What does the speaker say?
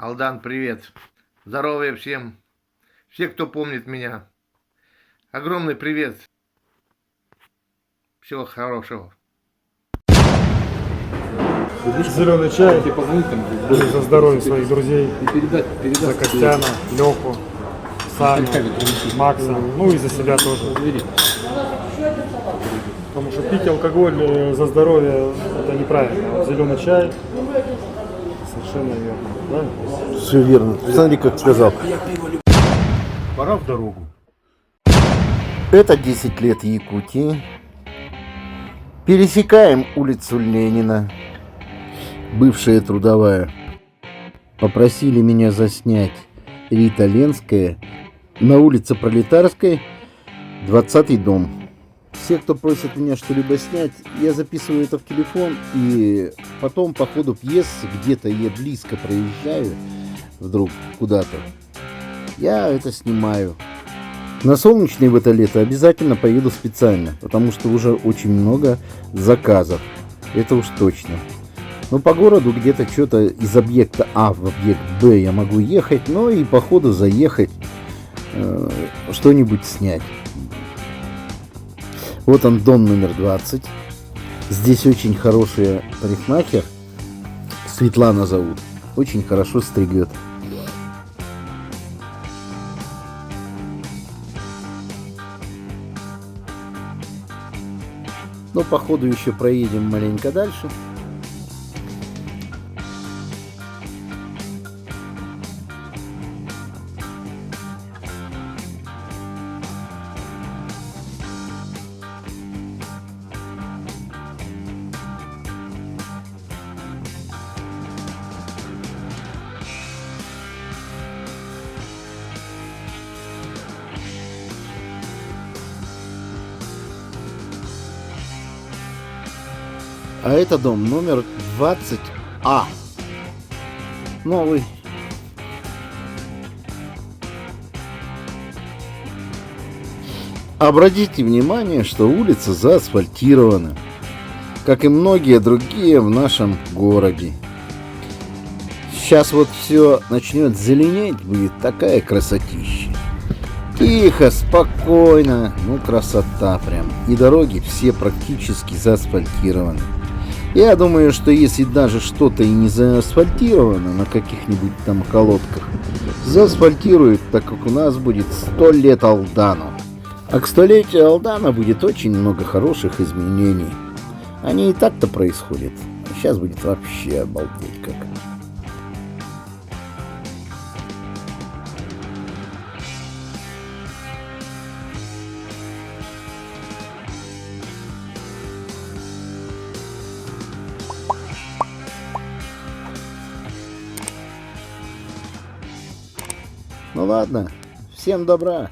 Алдан, привет. Здоровья всем. Все, кто помнит меня. Огромный привет. Всего хорошего. Зеленый чай за здоровье своих друзей, за Костяна, Леху, Саню, Макса, ну и за себя тоже. Потому что пить алкоголь за здоровье это неправильно. Вот зеленый чай совершенно верно. Да? Все верно. Смотри, как сказал. Пора в дорогу. Это 10 лет Якутии. Пересекаем улицу Ленина, бывшая Трудовая. Попросили меня заснять Рита Ленская на улице Пролетарской, 20-й дом. Все, кто просит меня что-либо снять, я записываю это в телефон, и потом по ходу пьесы, где-то я близко проезжаю, вдруг куда-то, я это снимаю. На Солнечный в это лето обязательно поеду специально, потому что уже очень много заказов, это уж точно. Но по городу где-то что-то из объекта А в объект Б я могу ехать, но и по ходу заехать, что-нибудь снять. Вот он, дом номер 20. Здесь очень хороший парикмахер, Светлана зовут, очень хорошо стригет. Но по ходу еще проедем маленько дальше. А это дом номер 20А. Новый. Обратите внимание, что улица заасфальтирована, как и многие другие в нашем городе. Сейчас вот все начнет зеленеть, будет такая красотища. Тихо, спокойно, ну красота прям. И дороги все практически заасфальтированы. Я думаю, что если даже что-то и не заасфальтировано на каких-нибудь там колодках, заасфальтируют, так как у нас будет 100 лет Алдану. А к 100-летию Алдана будет очень много хороших изменений. Они и так-то происходят. А сейчас будет вообще обалдеть как. Ну ладно, всем добра.